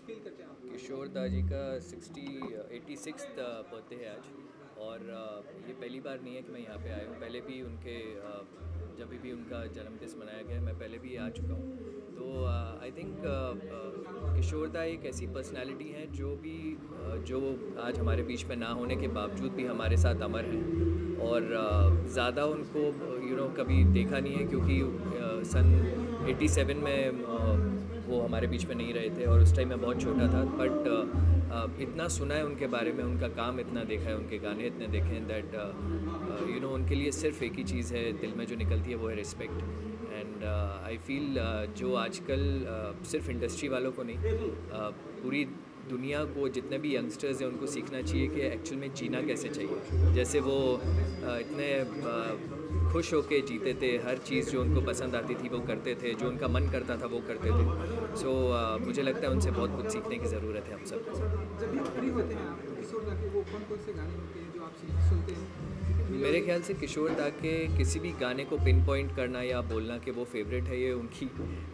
Feel करते हैं आप? किशोर दा जी का 86 बर्थडे है आज। और ये पहली बार नहीं है कि मैं यहाँ पे आया हूँ। पहले भी उनके जब भी उनका जन्मदिन मनाया गया, मैं पहले भी आ चुका हूँ। तो आई थिंक किशोर दा एक ऐसी पर्सनालिटी हैं जो आज हमारे बीच में ना होने के बावजूद भी हमारे साथ अमर हैं। और ज़्यादा उनको कभी देखा नहीं है, क्योंकि सन 87 में वो हमारे बीच में नहीं रहे थे और उस टाइम मैं बहुत छोटा था। बट इतना सुना है उनके बारे में, उनका काम इतना देखा है, उनके गाने इतने देखे हैं दैट उनके लिए सिर्फ एक ही चीज़ है दिल में जो निकलती है, वो है रिस्पेक्ट। एंड आई फील जो आजकल सिर्फ इंडस्ट्री वालों को नहीं, पूरी दुनिया को, जितने भी यंगस्टर्स हैं उनको सीखना चाहिए कि एक्चुअल में जीना कैसे चाहिए। जैसे वो इतने खुश होके जीते थे, हर चीज़ जो उनको पसंद आती थी वो करते थे, जो उनका मन करता था वो करते थे। सो मुझे लगता है उनसे बहुत कुछ सीखने की ज़रूरत है हम सबको। जब भी फ्री होते हैं आप, किशोर दा के वो कौन कौन से गाने होते हैं जो आप सुनते हैं? मेरे ख्याल से किशोर दा के किसी भी गाने को पिन पॉइंट करना या बोलना कि वो फेवरेट है, ये उनकी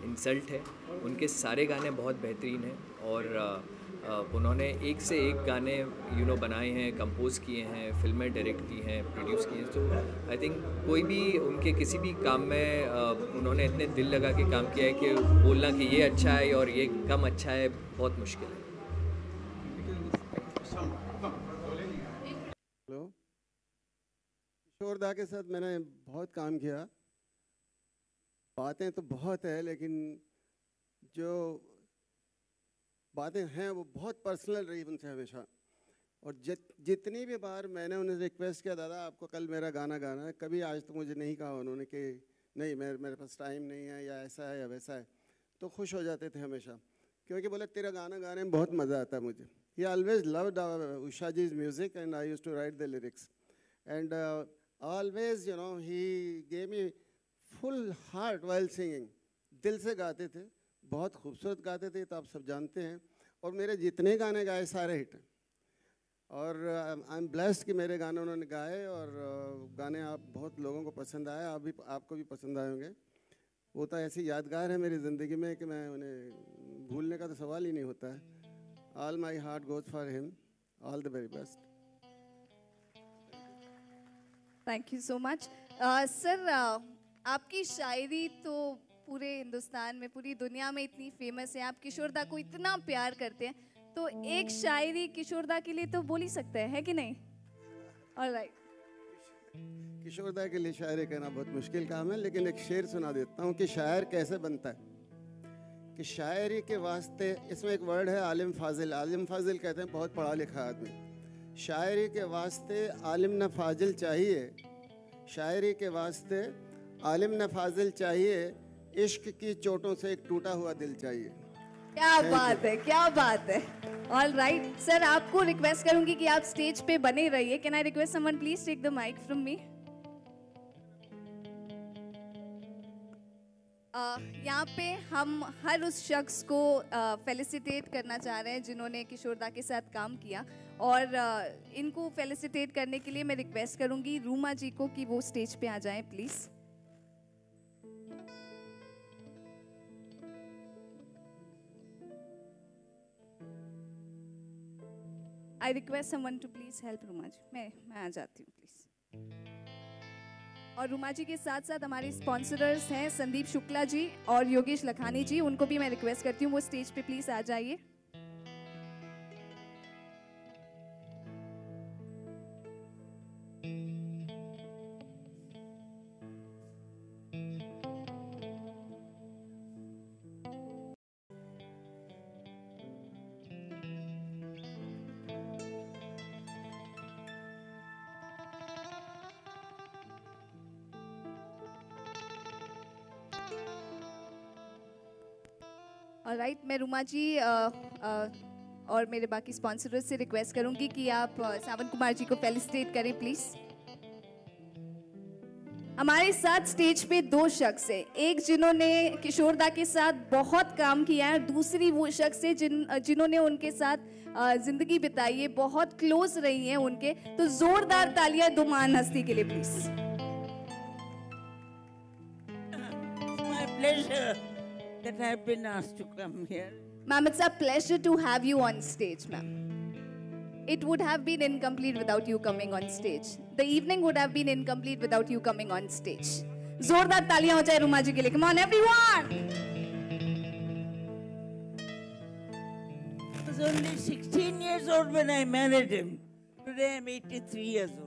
इंसल्ट है। उनके सारे गाने बहुत बेहतरीन हैं और उन्होंने एक से एक गाने बनाए हैं, कंपोज़ किए हैं, फिल्में डायरेक्ट की हैं, प्रोड्यूस की हैं। तो आई थिंक कोई भी उनके किसी भी काम में उन्होंने इतने दिल लगा के काम किया है कि बोलना कि ये अच्छा है और ये कम अच्छा है बहुत मुश्किल है। हेलो, किशोर दा के साथ मैंने बहुत काम किया। बातें तो बहुत है, लेकिन जो बातें हैं वो बहुत पर्सनल रही उनसे हमेशा। और जितनी भी बार मैंने उन्हें रिक्वेस्ट किया, दादा आपको कल मेरा गाना गाना है, कभी आज तक मुझे नहीं कहा उन्होंने कि नहीं मेरे पास टाइम नहीं है या ऐसा है या वैसा है। तो खुश हो जाते थे हमेशा, क्योंकि बोले तेरा गाना गाने में बहुत मज़ा आता है मुझे। He always loved Usha ji's music and I used to write the lyrics and always he gave me full heart while singing. दिल से गाते थे, बहुत खूबसूरत गाते थे, तो आप सब जानते हैं। और मेरे जितने गाने गाए सारे हिट हैं। और आई एम ब्लेस्ड कि मेरे गाने उन्होंने गाए और गाने आप बहुत लोगों को पसंद आए, आपको भी पसंद आए होंगे। वो तो ऐसी यादगार है मेरी ज़िंदगी में कि मैं उन्हें भूलने का तो सवाल ही नहीं होता है। All my heart goes for him, all the very best. Thank you so much sir. आपकी शायरी तो पूरे हिंदुस्तान में, पूरी दुनिया में इतनी फेमस है, आप किशोर दा को इतना प्यार करते हैं, तो एक शायरी किशोर दा के लिए तो बोल ही सकते हैं, है कि नहीं? ऑलराइट। किशोर दा के लिए शायरी कहना बहुत मुश्किल काम है, लेकिन एक शेर सुना देता हूँ कि शायर कैसे बनता है। कि शायरी के वास्ते, इसमें एक वर्ड है आलिम फाजिल। आलिम फाजिल कहते हैं बहुत पढ़ा लिखा आदमी। शायरी के वास्ते आलिम न फाजिल चाहिए, शायरी के वास्ते आलिम न फाजिल चाहिए, इश्क की चोटों से एक टूटा हुआ दिल चाहिए। क्या बात है, क्या बात है। ऑल राइट सर, आपको रिक्वेस्ट करूंगी कि आप स्टेज पे बने रहिए। Can I request someone please take the mic from me. यहाँ पे हम हर उस शख्स को फेलिसिटेट करना चाह रहे हैं जिन्होंने किशोर दा के साथ काम किया, और इनको फेलिसिटेट करने के लिए मैं रिक्वेस्ट करूंगी रूमा जी को कि वो स्टेज पे आ जाएं please. I request someone to please help Ruma ji. मैं आ जाती हूँ प्लीज। और रूमा जी के साथ साथ हमारे स्पॉन्सरर्स हैं संदीप शुक्ला जी और योगेश लखानी जी, उनको भी मैं रिक्वेस्ट करती हूँ वो स्टेज पे प्लीज आ जाइए। ऑलराइट, मैं रूमा जी और मेरे बाकी स्पॉन्सर्स से रिक्वेस्ट करूंगी कि आप सावन कुमार जी को फेलिसिटेट करें प्लीज। हमारे साथ स्टेज पे दो शख्स हैं, एक जिन्होंने किशोर दा के साथ बहुत काम किया है, दूसरी वो शख्स है जिन्होंने उनके साथ जिंदगी बिताई है, बहुत क्लोज रही हैं उनके। तो जोरदार तालियां दो महान हस्ती के लिए please. My pleasure that I've been asked to come here. Ma'am, it's a pleasure to have you on stage, ma'am. It would have been incomplete without you coming on stage. The evening would have been incomplete without you coming on stage. जोरदार तालियां हो जाए रुमा जी के लिए. Come on, everyone! I was only 16 years old when I married him. Today I'm 83 years old.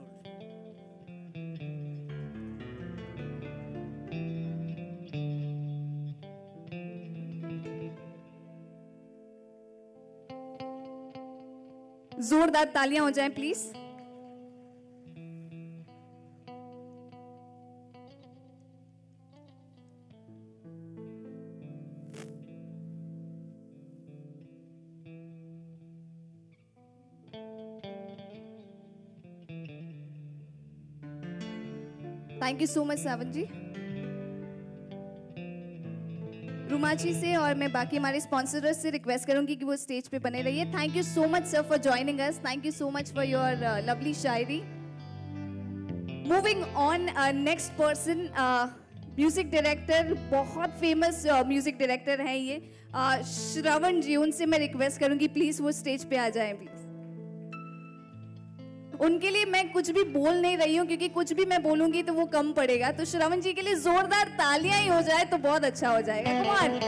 जोरदार तालियां हो जाएं please. Thank you so much Sawan ji. Ruma ji से और मैं बाकी हमारे स्पॉन्सर्स से रिक्वेस्ट करूंगी कि वो स्टेज पे बने रहिए. Thank you so much sir for joining us. Thank you so much for your lovely Shayari. Moving on, next person, music director, बहुत फेमस म्यूजिक डायरेक्टर हैं ये, श्रवण जी. उनसे मैं रिक्वेस्ट करूंगी प्लीज वो स्टेज पे आ जाएं प्लीज. उनके लिए मैं कुछ भी बोल नहीं रही हूँ क्योंकि कुछ भी मैं बोलूंगी तो वो कम पड़ेगा. तो श्रवण जी के लिए जोरदार तालियां ही हो जाए तो बहुत अच्छा हो जाएगा. Come on.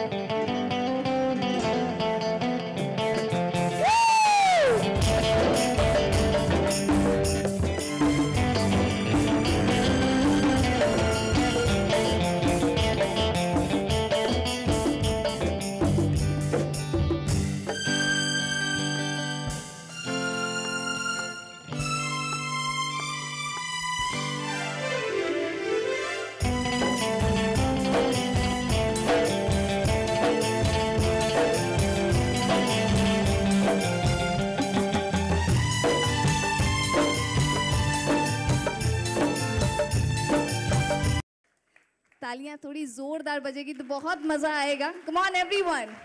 तालियां थोड़ी जोरदार बजेगी तो बहुत मजा आएगा. Come on everyone.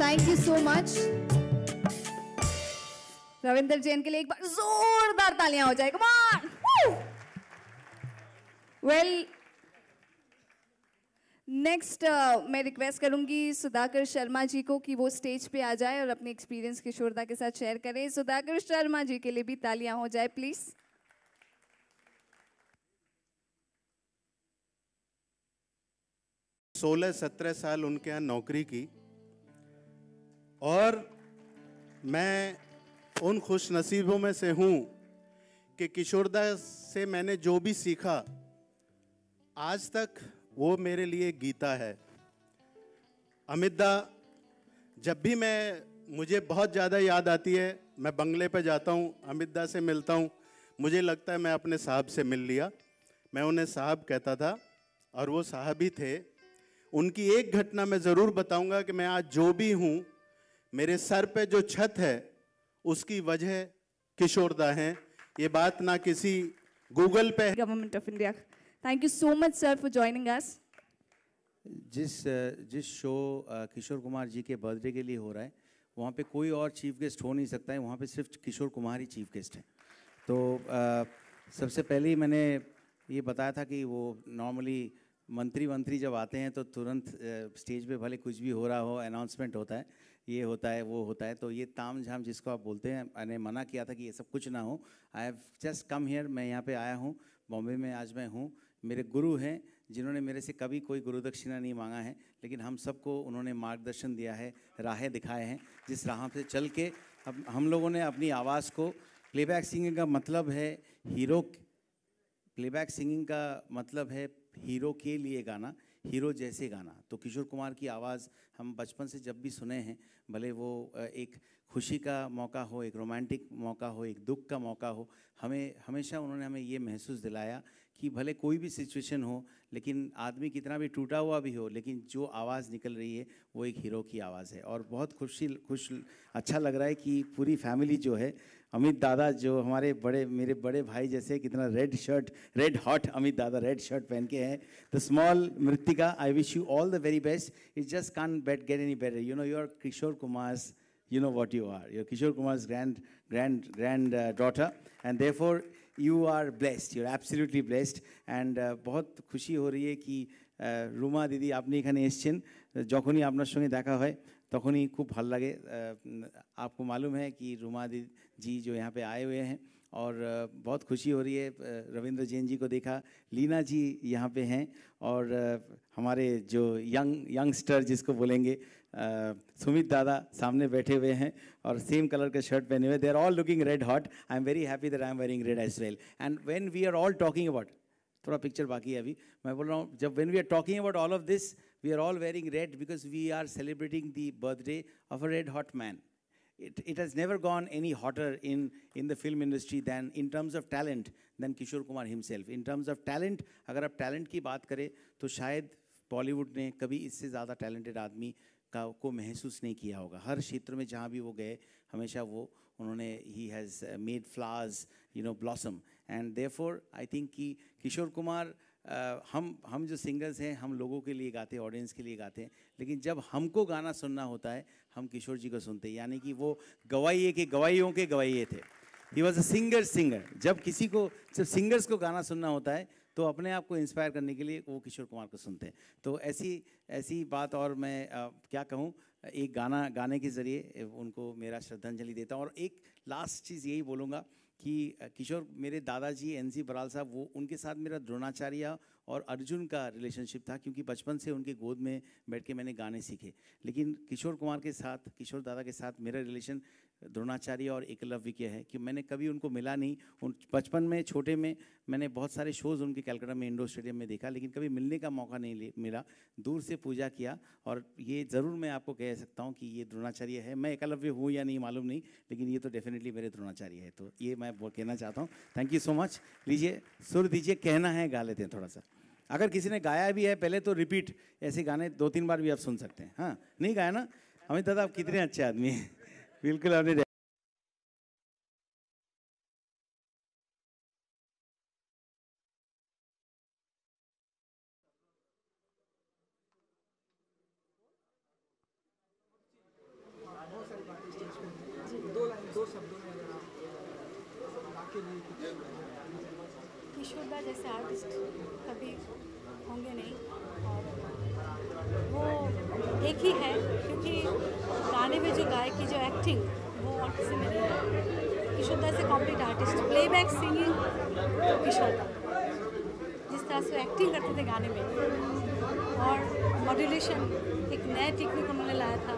Thank you so much. Ravinder Jain के लिए एक बार जोरदार तालियां हो जाए. Come on. वेल, नेक्स्ट मैं रिक्वेस्ट करूंगी सुधाकर शर्मा जी को कि वो स्टेज पे आ जाए और अपने एक्सपीरियंस किशोरदा के साथ शेयर करें. सुधाकर शर्मा जी के लिए भी तालियां हो जाए प्लीज. सोलह 17 साल उनके यहाँ नौकरी की और मैं उन खुश नसीबों में से हूँ कि किशोरदा से मैंने जो भी सीखा आज तक वो मेरे लिए गीता है. अमित दा, जब भी मुझे बहुत ज़्यादा याद आती है, मैं बंगले पे जाता हूँ, अमित दा से मिलता हूँ, मुझे लगता है मैं अपने साहब से मिल लिया. मैं उन्हें साहब कहता था और वो साहब ही थे. उनकी एक घटना मैं ज़रूर बताऊंगा कि मैं आज जो भी हूँ, मेरे सर पे जो छत है उसकी वजह किशोरदा है. ये बात ना किसी गूगल पे. Government of India. Thank you so much sir for joining us. जिस शो किशोर कुमार जी के बर्थडे के लिए हो रहा है वहाँ पे कोई और चीफ गेस्ट हो नहीं सकता है. वहाँ पे सिर्फ किशोर कुमार ही चीफ गेस्ट हैं. तो सबसे पहले ही मैंने ये बताया था कि वो नॉर्मली मंत्री जब आते हैं तो तुरंत स्टेज पे भले कुछ भी हो रहा हो, अनाउंसमेंट होता है, ये होता है, वो होता है. तो ये ताम झाम जिसको आप बोलते हैं, मैंने मना किया था कि ये सब कुछ ना हो. I have just come here. मैं यहाँ पे आया हूँ, बॉम्बे में आज मैं हूँ. मेरे गुरु हैं जिन्होंने मेरे से कभी कोई गुरुदक्षिणा नहीं मांगा है, लेकिन हम सबको उन्होंने मार्गदर्शन दिया है, राहें दिखाए हैं, जिस राह पे चल के हम लोगों ने अपनी आवाज़ को, प्लेबैक सिंगिंग का मतलब है हीरो, प्लेबैक सिंगिंग का मतलब है हीरो के लिए गाना, हीरो जैसे गाना। तो किशोर कुमार की आवाज़ हम बचपन से जब भी सुने हैं, भले वो एक खुशी का मौका हो, एक रोमांटिक मौका हो, एक दुख का मौका हो, हमें हमेशा उन्होंने हमें ये महसूस दिलाया कि भले कोई भी सिचुएशन हो, लेकिन आदमी कितना भी टूटा हुआ भी हो, लेकिन जो आवाज़ निकल रही है वो एक हीरो की आवाज़ है। और बहुत अच्छा लग रहा है कि पूरी फैमिली जो है, अमित दादा जो हमारे मेरे बड़े भाई जैसे, कितना रेड हॉट अमित दादा रेड शर्ट पहन के हैं। The small Mritika, I wish you all the very best. It just can't get any better, you know, you are Kishore Kumars, you know what you are. You're Kishore Kumar's grand daughter, and therefore you are blessed. You're absolutely blessed. And बहुत खुशी हो रही है कि রুমা দিদি আপনি এখানে এসেছেন। যখনই আপনার সঙ্গে দেখা হয় তখনই খুব ভালো লাগে। आपको मालूम है कि রুমা जी जो यहाँ पे आए हुए हैं, और बहुत खुशी हो रही है। रविंद्र जैन जी को देखा, लीना जी यहाँ पे हैं, और हमारे जो यंगस्टर जिसको बोलेंगे, सुमित दादा सामने बैठे हुए हैं और सेम कलर का शर्ट पहने हुए। They are all looking red hot. I am very happy that I am wearing red as well. And when we are all talking about, थोड़ा पिक्चर बाकी है अभी, मैं बोल रहा हूँ, जब when we are talking about all of this, we are all wearing red because we are celebrating the birthday of a red hot man. It has never gone any hotter in the film industry than, in terms of talent, than Kishore Kumar himself. In terms of talent, अगर आप talent की बात करें तो शायद बॉलीवुड ने कभी इससे ज़्यादा talented आदमी को महसूस नहीं किया होगा। हर क्षेत्र में जहाँ भी वो गए, हमेशा वो उन्होंने he has made flowers, you know, blossom. And therefore I think कि किशोर कुमार, हम जो सिंगर्स हैं, हम लोगों के लिए गाते हैं, ऑडियंस के लिए गाते हैं, लेकिन जब हमको गाना सुनना होता है, हम किशोर जी को सुनते हैं। यानी कि वो गवाइए के गवाइयों के गवाइए थे। He was a singer. जब सिंगर्स को गाना सुनना होता है तो अपने आप को इंस्पायर करने के लिए वो किशोर कुमार को सुनते हैं। तो ऐसी बात, और मैं क्या कहूँ, एक गाना गाने के ज़रिए उनको मेरा श्रद्धांजलि देता हूँ। और एक लास्ट चीज़ यही बोलूँगा कि किशोर, मेरे दादाजी NC बराल साहब, वो उनके साथ मेरा द्रोणाचार्य और अर्जुन का रिलेशनशिप था, क्योंकि बचपन से उनके गोद में बैठ के मैंने गाने सीखे। लेकिन किशोर कुमार के साथ, किशोर दादा के साथ मेरा रिलेशन द्रोणाचार्य और एकलव्य के है कि मैंने कभी उनको मिला नहीं। बचपन में, छोटे में, मैंने बहुत सारे शोज़ उनके कलकत्ता में इंडोर स्टेडियम में देखा, लेकिन कभी मिलने का मौका नहीं मिला। दूर से पूजा किया, और ये ज़रूर मैं आपको कह सकता हूँ कि ये द्रोणाचार्य है। मैं एकलव्य हूँ या नहीं मालूम नहीं, लेकिन ये तो डेफिनेटली मेरे द्रोणाचार्य है। तो ये मैं कहना चाहता हूँ। Thank you so much. लीजिए, सुर दीजिए, कहना है गा लेते हैं थोड़ा सा। अगर किसी ने गाया भी है पहले तो रिपीट, ऐसे गाने 2-3 बार भी आप सुन सकते हैं। हाँ, नहीं गाया ना? अमित दादा, आप कितने अच्छे आदमी हैं। बिल्कुल आपने दो शब्दों में अगर आप आपके लिए कुछ। किशोर दा जैसे आर्टिस्ट कभी होंगे नहीं, और वो एक ही है, क्योंकि गाने में जो गायक की जो एक्टिंग, वो और किसी में नहीं है। किशोर दा से कॉम्प्लीट आर्टिस्ट। प्लेबैक सिंगिंग किशोर दा, जिस तरह से एक्टिंग करते थे गाने में, और मॉड्यूलेशन, एक नया टेक्निक उन्होंने लाया था।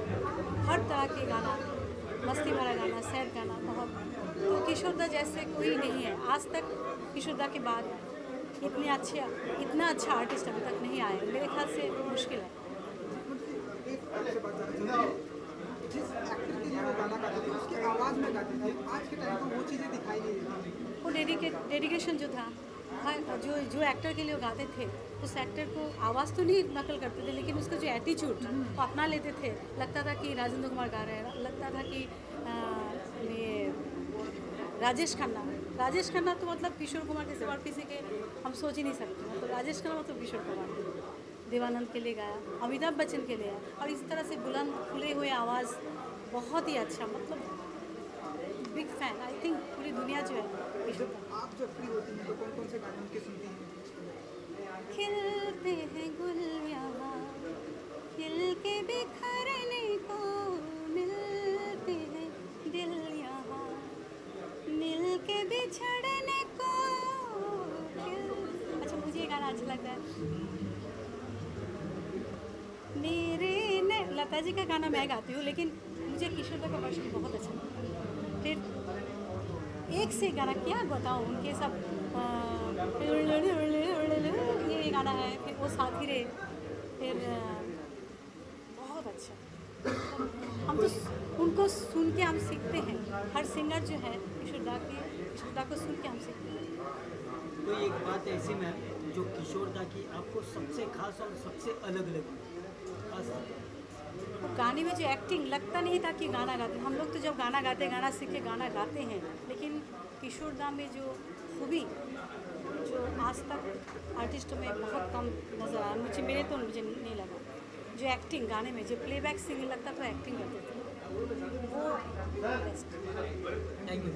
हर तरह के गाना, मस्ती भरा गाना, सैड गाना, बहुत। तो किशोर दा जैसे कोई नहीं है आज तक। किशोर दा के बाद इतना अच्छा आर्टिस्ट अभी तक नहीं आया, मेरे ख्याल से मुश्किल है। जिस एक्टर के लिए वो गाना गाते थे, उसकी आवाज़ में गाते थे, आज के टाइम पर वो चीज़ें दिखाई नहीं देती। वो डेडिकेशन जो था, जो एक्टर के लिए वो गाते थे, उस एक्टर को आवाज़ तो नहीं नकल करते थे, लेकिन उसका जो एटीट्यूड वो अपना लेते थे। लगता था कि राजेंद्र कुमार गा रहे हैं, लगता था कि ये राजेश खन्ना तो मतलब किशोर कुमार के सिवा किसी के हम सोच ही नहीं सकते। तो राजेश खन्ना मतलब किशोर कुमार। देवानंद के लिए गाया, अमिताभ बच्चन के लिए गाया, और इस तरह से बुलंद खुले हुए आवाज़, बहुत ही अच्छा, मतलब बिग फैन। आई थिंक पूरी दुनिया जो है किशोर का। आप जब फ्री होती हैं तो कौन कौन से गाने उनके सुनती हैं? खिलते हैं गुल यहाँ, खिल के बिखरने को मिलते हैं दिल यहाँ, मिल के बिछड़ने को। अच्छा, मुझे ये गाना अच्छा अच्छा लगता है। मेरे ने लता जी का गाना मैं गाती हूँ, लेकिन मुझे किशोर दा का वर्जन बहुत अच्छा लगता है। फिर एक से गाना क्या बताऊँ, उनके सब ये गाना है, फिर वो साथी रे, फिर बहुत अच्छा। हम तो उनको सुन के हम सीखते हैं। हर सिंगर जो है किशोर दा को सुन के हम सीखते हैं। तो एक बात ऐसी मैम जो किशोर दा की आपको सबसे खास और सबसे अलग लगी? वो गाने में जो एक्टिंग, लगता नहीं था कि गाना गाते। हम लोग तो जब गाना गाते, गाना सीख के गाना गाते हैं, लेकिन किशोर दा में जो खूबी जो आज तक आर्टिस्टों में बहुत कम नज़र आया, मुझे नहीं लगा। जो एक्टिंग गाने में, जो प्लेबैक सिंगिंग लगता तो एक्टिंग करते थे, वो बेस्ट। Thank you.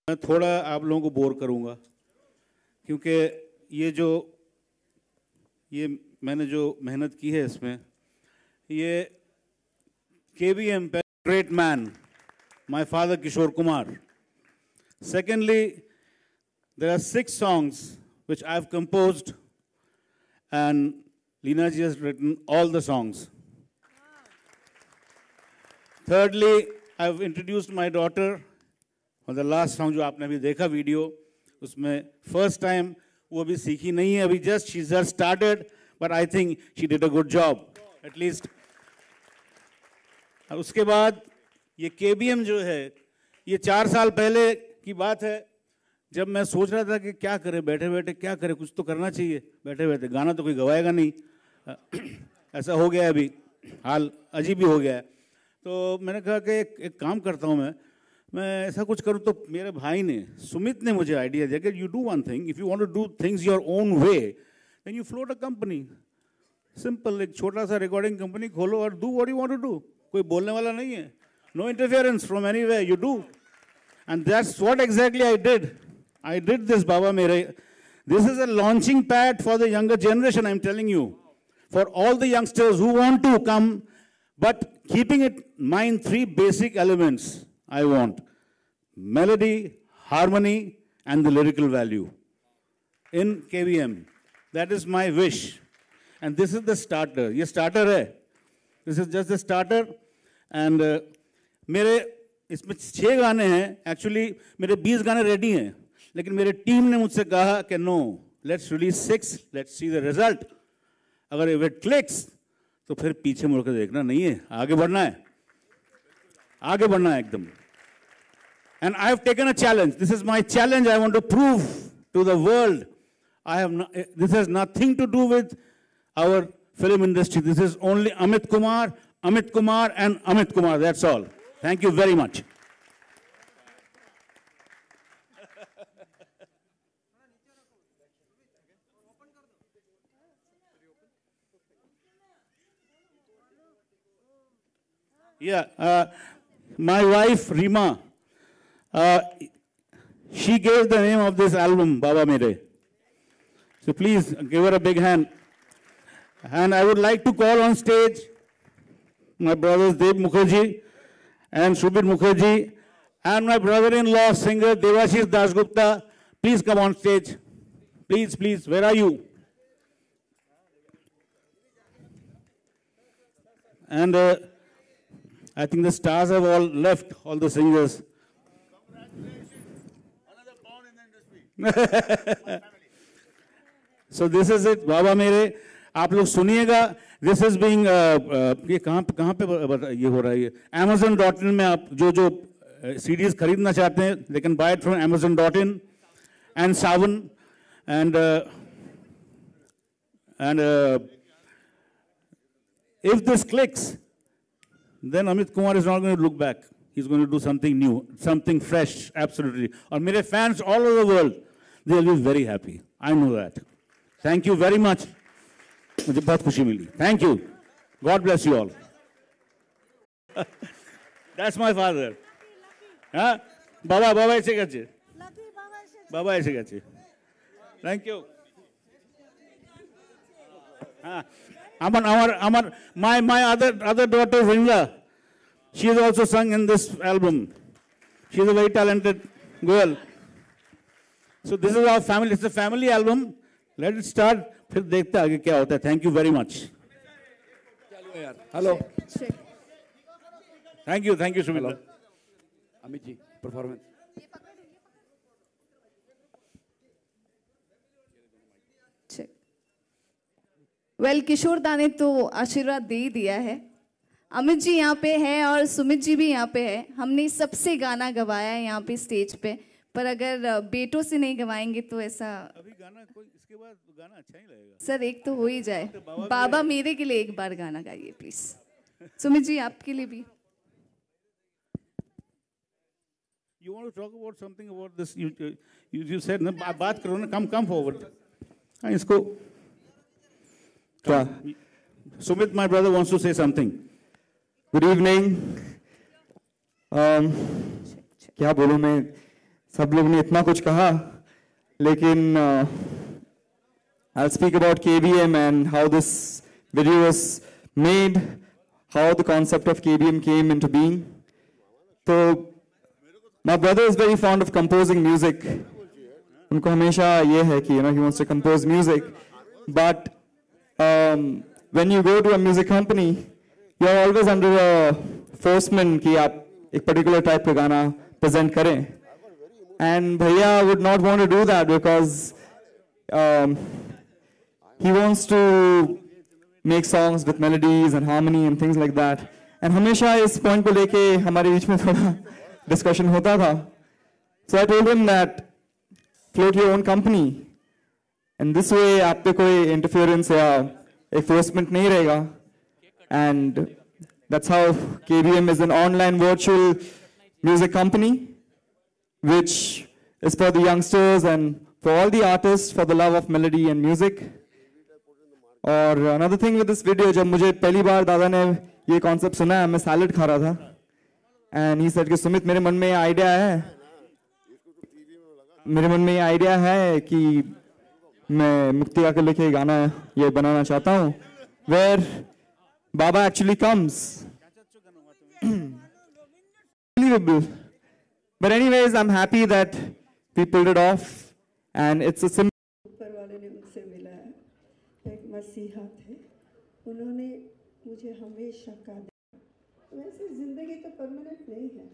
मैं थोड़ा आप लोगों को बोर करूंगा, क्योंकि ये मैंने जो मेहनत की है इसमें, ये KBM, great man, my father Kishore Kumar. Secondly, there are 6 songs which I've composed and Leena ji has written all the songs. Thirdly, I've introduced my daughter on the last song जो आपने अभी देखा video, उसमें first time वो भी सीखी नहीं है अभी, just she's just started, but I think she did a good job at least. और उसके बाद ये KBM जो है, ये 4 साल पहले की बात है, जब मैं सोच रहा था कि क्या करें, बैठे बैठे क्या करें, कुछ तो करना चाहिए, बैठे बैठे गाना तो कोई गवाएगा नहीं, ऐसा हो गया अभी, हाल अजीब ही हो गया है। तो मैंने कहा कि एक काम करता हूँ, मैं ऐसा कुछ करूँ। तो मेरे भाई ने, सुमित ने मुझे आइडिया दिया कि you do one thing, if you want to do things your own way, then you float a company, simple, एक छोटा सा रिकॉर्डिंग कंपनी खोलो और do what you want to do, कोई बोलने वाला नहीं है, no interference from anywhere, you do. And that's what exactly I did. I did this, Baba Mere. This is a launching pad for the younger generation, I'm telling you. For all the youngsters who want to come, but keeping in mind 3 basic elements I want. Melody, harmony, and the lyrical value in KBM. That is my wish. And this is the starter. Ye starter hai. This is just the starter. And मेरे इसमें 6 गाने हैं. Actually, मेरे 20 गाने ready हैं. लेकिन मेरे team ने मुझसे कहा कि no, let's release 6. Let's see the result. अगर if it clicks, तो फिर पीछे मुड़ के देखना नहीं है. आगे बढ़ना है. आगे बढ़ना है एकदम. And I have taken a challenge. This is my challenge. I want to prove to the world. This has nothing to do with our film industry. This is only Amit Kumar, and Amit Kumar. That's all. Thank you very much. Yeah, my wife Rima, she gave the name of this album, Baba Mere. So please give her a big hand. And I would like to call on stage my brothers Dev Mukherjee and Shubir Mukherjee and my brother-in-law singer Devashish Dasgupta. Please come on stage. Please, please, where are you? And I think the stars have all left, all the singers. Another born in the industry. So this is it, Baba Mere. आप लोग सुनिएगा. This is being ये कहाँ पे ये हो रहा है. Amazon.in में आप जो CDs खरीदना चाहते हैं, they can buy it from Amazon.in and Savan and if this clicks, then Amit Kumar is not going to look back. He's going to do something new, something fresh, absolutely. और मेरे fans all over the world, they will be very happy. I know that. Thank you very much. मुझे बहुत खुशी मिली. Thank you. God bless you all. That's my father. हाँ, बाबा ऐसे कैसे? बाबा ऐसे कैसे? Thank you. हाँ, my other daughter Ringa, she has also sung in this album. She is a very talented girl. So this is our family. It's a family album. Let it start. फिर देखते आगे क्या होता है. Thank you very much. Hello. Thank you, Sumitra. Amit ji, performance. Well Kishore da ने तो आशीर्वाद दे ही दिया है. अमित जी यहाँ पे है और सुमित जी भी यहाँ पे है. हमने सबसे गाना गवाया है यहाँ पे स्टेज पे, पर अगर बेटों से नहीं गवाएंगे तो ऐसा अभी गाना कोई इसके बाद गाना अच्छा ही लगेगा. सर एक तो हो ही जाए. बाबा मेरे के लिए एक बार गाना गाइए प्लीज. सुमित जी आपके लिए भी. You want to talk about something about this? You said ना बात करो ना. Come forward. हाँ इसको. Sumit, my brother, wants to say something. Good evening. क्या बोलूँ मैं, सब लोग ने इतना कुछ कहा, लेकिन I'll speak about KBM and how this video was made, how the concept of KBM came into being. So, my brother is very fond of composing music. उनको हमेशा ये है कि he wants to compose music, but when you go to a music company, you are always under a forcement कि आप एक particular type का गाना present करें. And Bhaiya would not want to do that because he wants to make songs with melodies and harmony and things like that. And हमेशा इस point को लेके हमारे बीच में थोड़ा discussion होता था. So I told him that float your own company. And this way, आप पे कोई interference या enforcement नहीं रहेगा. And that's how KBM is an online virtual music company, which is for the youngsters and for all the artists for the love of melody and music. और another thing with this video, जब मुझे पहली बार दादा ने ये concept सुना है, मैं salad खा रहा था. And he said कि सुमित मेरे मन में ये idea है, मेरे मन में ये आइडिया है कि मैं मुक्तिका के लेके गाना ये बनाना चाहता हूँ, where Baba actually comes. Unbelievable. But anyways, I'm happy that we pulled it off, and it's a simple. ऊपर वाले ने मुझसे मिला है, एक मसीहा थे, उन्होंने मुझे हमेशा कहा, वैसे ज़िंदगी तो परमानेंट नहीं है,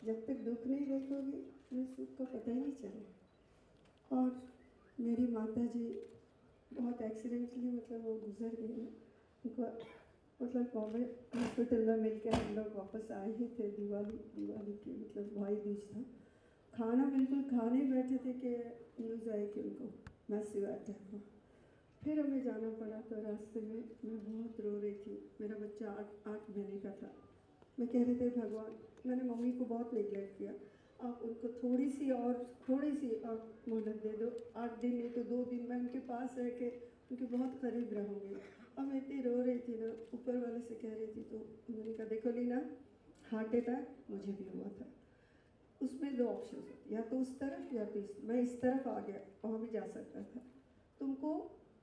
जब तक दुख नहीं देखोगी तुम्हें सुख का पता ही नहीं चलेगा। और मेरी माता जी बहुत एक्सीडेंटली मतलब वो गुजर गई हैं, उनको मतलब बॉम्बे हॉस्पिटल में मिलकर हम लोग वापस आए ही थे, दिवाली की मतलब भाई दूज था, खाना बिल्कुल खाने बैठे थे कि न्यूज़ आई कि उनको मैसिव अटैक हुआ। फिर हमें जाना पड़ा, तो रास्ते में मैं बहुत रो रही थी, मेरा बच्चा 8 महीने का था। मैं कह रहे थे भगवान, मैंने मम्मी को बहुत नेगलेक्ट किया, आप उनको थोड़ी सी और मोहलत दे दो, 8 दिन नहीं तो 2 दिन मैं उनके पास रह के उनके बहुत करीब रहूँगी। और मैं इतनी रो रही थी ना, ऊपर वाले से कह रही थी, तो उन्होंने कहा देखो लीना, हार्ट अटैक मुझे भी हुआ था, उसमें 2 ऑप्शन होते, या तो उस तरफ या तो मैं इस तरफ आ गया, वहाँ भी जा सकता था। तुमको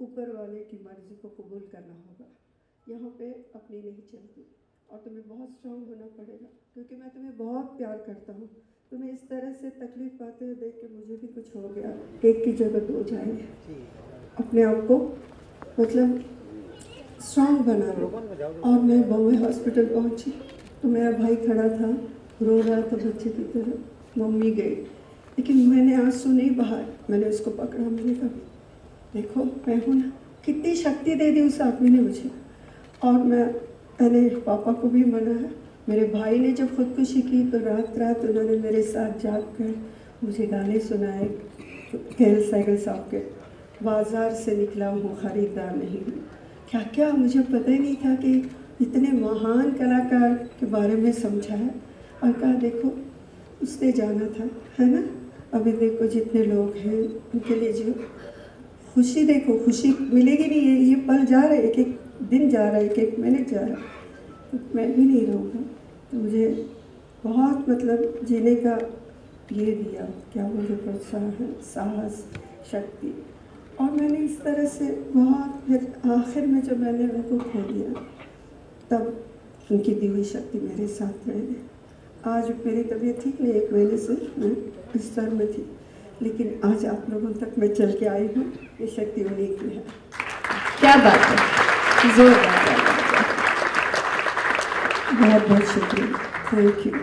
ऊपर वाले की मर्जी को कबूल करना होगा, यहाँ पे अपनी नहीं चलती, और तुम्हें बहुत स्ट्रांग होना पड़ेगा, क्योंकि मैं तुम्हें बहुत प्यार करता हूँ। तुम्हें इस तरह से तकलीफ पाते हुए देख के मुझे भी कुछ हो गया, 1 की जगह 2 जाएंगे। अपने आप को मतलब स्ट्रांग बना लो। और मैं बॉम्बे हॉस्पिटल पहुँची तो मेरा भाई खड़ा था, रो रहा था बच्चे की तरह, मम्मी गई, लेकिन मैंने आंसू नहीं बहाए, मैंने उसको पकड़ा, मैंने कहा देखो मैं हूँ ना, कितनी शक्ति दे दी उस आदमी ने मुझे। और मैंने पापा को भी मना है, मेरे भाई ने जब खुदकुशी की तो रात उन्होंने मेरे साथ जाग कर मुझे गाने सुनाए, खेल साइकिल साहब के, बाज़ार से निकला हूँ ख़रीदार नहीं हूँ, क्या क्या मुझे पता ही नहीं था कि इतने महान कलाकार के बारे में समझा है। और कहा देखो उसने जाना था, है ना, अभी देखो जितने लोग हैं उनके लिए जो खुशी, देखो खुशी मिलेगी नहीं, ये पल जा रहा है, एक दिन जा रहा है, एक मिनट जा रहा है, तो मैं भी नहीं रहूँगा। तो मुझे बहुत मतलब जीने का ये दिया, क्या मुझे प्रोत्साहन, साहस, शक्ति। और मैंने इस तरह से बहुत, फिर आखिर में जब मैंने उनको खो दिया तब उनकी दी हुई शक्ति मेरे साथ रह गई। आज मेरी तबीयत ठीक नहीं, 1 महीने से मैं बिस्तर में थी, लेकिन आज आप लोगों तक मैं चल के आई हूँ, ये शक्ति उन्हीं की है। क्या बात है, जोरदार, बहुत बहुत शुक्रिया, थैंक यू।